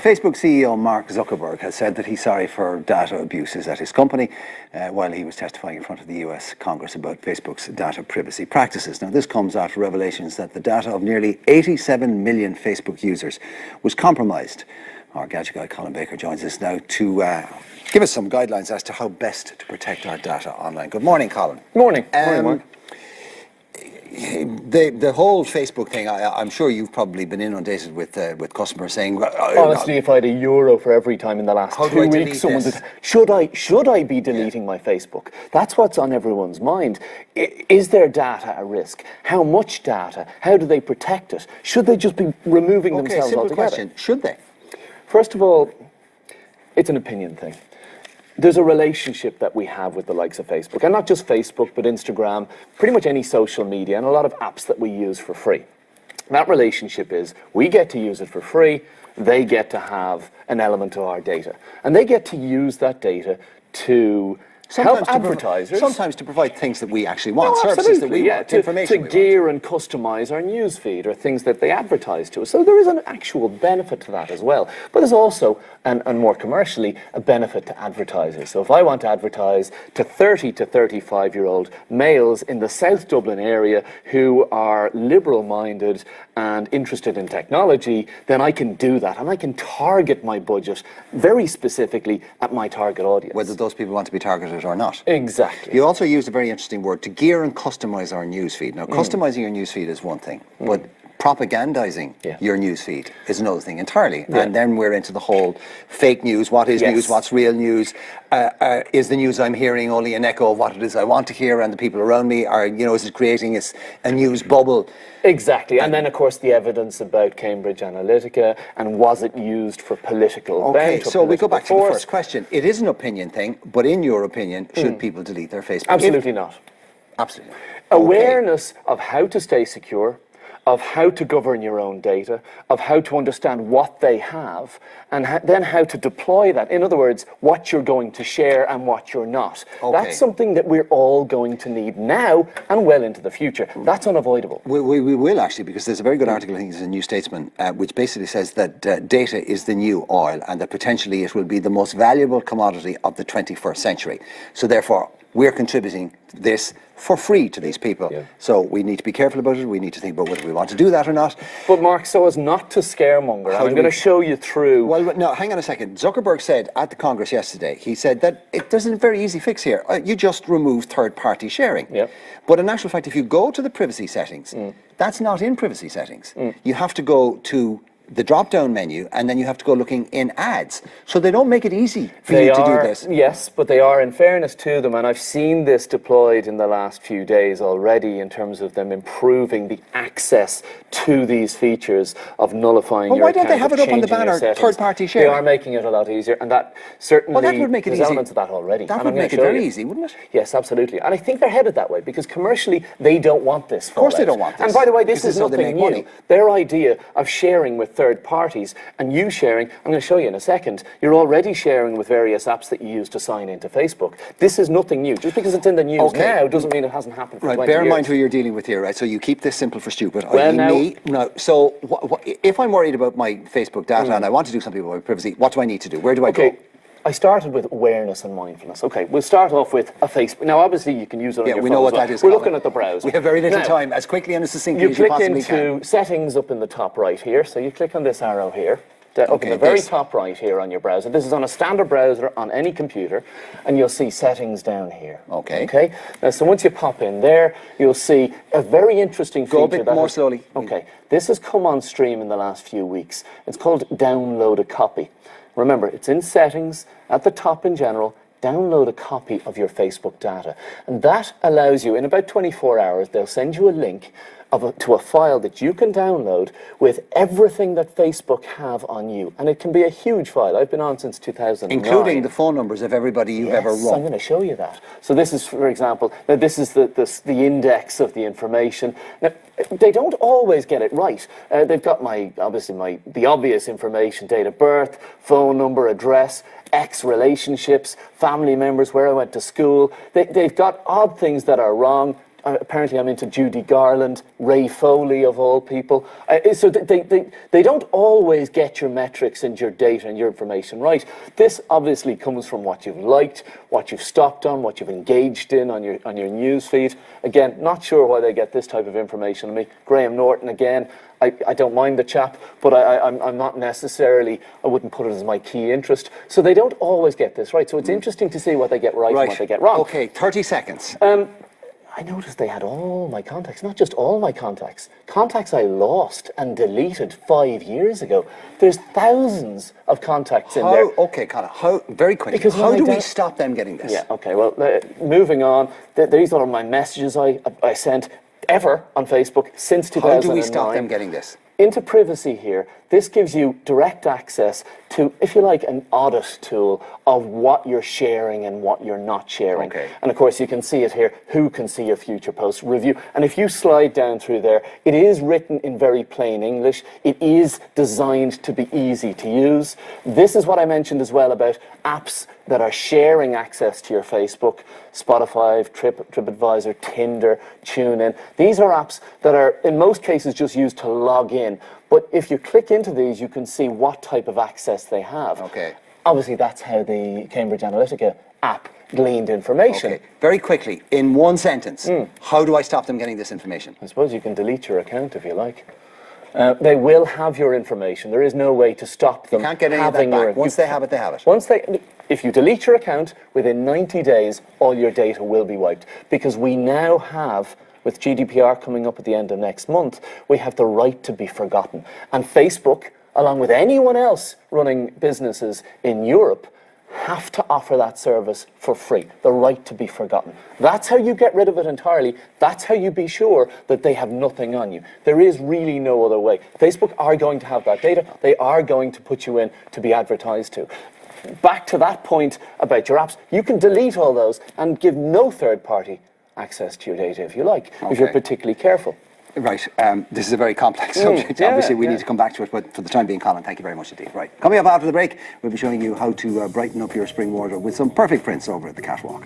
Facebook CEO Mark Zuckerberg has said that he's sorry for data abuses at his company while he was testifying in front of the US Congress about Facebook's data privacy practices. Now, this comes after revelations that the data of nearly 87 million Facebook users was compromised. Our Gadget Guy, Colin Baker, joins us now to give us some guidelines as to how best to protect our data online. Good morning, Colin. Good morning. Morning, Mark. The whole Facebook thing, I'm sure you've probably been inundated with customers saying, honestly, if I had €1 for every time in the last 2 weeks someone did, should I be deleting my Facebook? That's what's on everyone's mind. Is their data a risk? How much data? How do they protect it? Should they just be removing themselves simple altogether? Question. Should they? First of all, it's an opinion thing. There's a relationship that we have with the likes of Facebook, and not just Facebook, but Instagram, pretty much any social media, and a lot of apps that we use for free. That relationship is, we get to use it for free, they get to have an element of our data. And they get to use that data to help advertisers. Sometimes to provide things that we actually want, services that we want, information to gear and customise our news feed or things that they advertise to us. So there is an actual benefit to that as well. But there's also, and more commercially, a benefit to advertisers. So if I want to advertise to 30 to 35-year-old males in the South Dublin area who are liberal-minded and interested in technology, then I can do that. And I can target my budget very specifically at my target audience. Whether those people want to be targeted or not. Exactly. You also used a very interesting word, to gear and customise our newsfeed. Now, customising your newsfeed is one thing, but propagandising your newsfeed is another thing entirely. Yeah. And then we're into the whole fake news. What is news? What's real news? Is the news I'm hearing only an echo of what it is I want to hear, and the people around me are, is it creating a news bubble? Exactly. And then, of course, the evidence about Cambridge Analytica, and was it used for political bent? Okay, so we go back to the first question. It is an opinion thing, but in your opinion, should people delete their Facebook? Absolutely not. Absolutely not. Awareness of how to stay secure, of how to govern your own data, of how to understand what they have, and then how to deploy that. In other words, what you're going to share and what you're not. Okay. That's something that we're all going to need now and well into the future. That's unavoidable. We will actually, because there's a very good article, I think it's in New Statesman, which basically says that data is the new oil, and that potentially it will be the most valuable commodity of the 21st century. So therefore, we're contributing this for free to these people. Yeah. So we need to be careful about it. We need to think about whether we want to do that or not. But Mark, so as not to scaremonger, I'm going to show you through. Well, no, hang on a second. Zuckerberg said at the Congress yesterday, he said that there's a very easy fix here. You just remove third-party sharing. Yeah. But in actual fact, if you go to the privacy settings, that's not in privacy settings. You have to go to the drop-down menu, and then you have to go looking in ads. So they don't make it easy for you to do this. Yes, but they are, in fairness to them, and I've seen this deployed in the last few days already in terms of them improving the access to these features of nullifying your account. Why don't they have it up on the banner, third-party sharing? They are making it a lot easier, and that certainly, that would make it there's easy. Elements of that already. That would make it very easy, wouldn't it? Yes, absolutely. And I think they're headed that way, because commercially, they don't want this. Of course they don't want this. And by the way, this is nothing new. Their idea of sharing with third parties and you sharing, I'm going to show you in a second, you're already sharing with various apps that you use to sign into Facebook. This is nothing new. Just because it's in the news now doesn't mean it hasn't happened for 20 years. Bear in mind who you're dealing with here, right? So you keep this simple for stupid. Well, so if I'm worried about my Facebook data and I want to do something about my privacy, what do I need to do? Where do I go? I started with awareness and mindfulness. Okay, we'll start off with a Facebook. Now, obviously, you can use it on your phone. We know what that is. We're looking at the browser. We have very little time, as quickly and as succinctly as you possibly can. You click into settings up in the top right here. So you click on this arrow here. Up in the very top right here on your browser. This is on a standard browser on any computer, and you'll see settings down here. Okay. Now, so once you pop in there, you'll see a very interesting feature. Go a bit more slowly. Okay. This has come on stream in the last few weeks. It's called Download a Copy. Remember, it's in settings at the top in general. Download a copy of your Facebook data. And that allows you, in about 24 hours, they'll send you a link to a file that you can download with everything that Facebook have on you. And it can be a huge file. I've been on since 2009. Including the phone numbers of everybody you've ever run. I'm going to show you that. So this is, for example, now this is the index of the information. Now, they don't always get it right. They've got the obvious information, date of birth, phone number, address, ex-relationships, family members, where I went to school. They've got odd things that are wrong. apparently I'm into Judy Garland, Ray Foley of all people. So they don't always get your metrics and your data and your information right. This obviously comes from what you've liked, what you've stopped on, what you've engaged in on your news feed. Again, not sure why they get this type of information on me. Graham Norton again. I don't mind the chap, but I'm not necessarily, I wouldn't put it as my key interest. So they don't always get this right. So it's interesting to see what they get right and what they get wrong. Okay, 30 seconds. I noticed they had all my contacts, not just all my contacts. Contacts I lost and deleted 5 years ago. There's thousands of contacts in there. Okay, Colin, very quickly, how do we stop them getting this? Yeah, okay, well, moving on. These are my messages I sent ever on Facebook since 2009. How do we stop them getting this? Into privacy here, this gives you direct access to, if you like, an audit tool of what you're sharing and what you're not sharing. Okay. And of course, you can see it here, who can see your future posts, review. And if you slide down through there, it is written in very plain English. It is designed to be easy to use. This is what I mentioned as well about apps that are sharing access to your Facebook, Spotify, TripAdvisor, Tinder, TuneIn. These are apps that are, in most cases, just used to log in. But if you click into these, you can see what type of access they have. Okay. Obviously, that's how the Cambridge Analytica app gleaned information. Okay. Very quickly, in one sentence, how do I stop them getting this information? I suppose you can delete your account if you like. They will have your information. There is no way to stop them. You can't get any of that back. Once they have it, they have it. If you delete your account, within 90 days, all your data will be wiped. Because we now have, with GDPR coming up at the end of next month, we have the right to be forgotten. And Facebook, along with anyone else running businesses in Europe, have to offer that service for free, the right to be forgotten. That's how you get rid of it entirely. That's how you be sure that they have nothing on you. There is really no other way. Facebook are going to have that data. They are going to put you in to be advertised to. Back to that point about your apps, you can delete all those and give no third party access to your data if you like, if you're particularly careful. Right. This is a very complex subject. Obviously, we need to come back to it, but for the time being, Colin, thank you very much indeed. Right. Coming up after the break, we'll be showing you how to brighten up your spring wardrobe with some perfect prints over at the catwalk.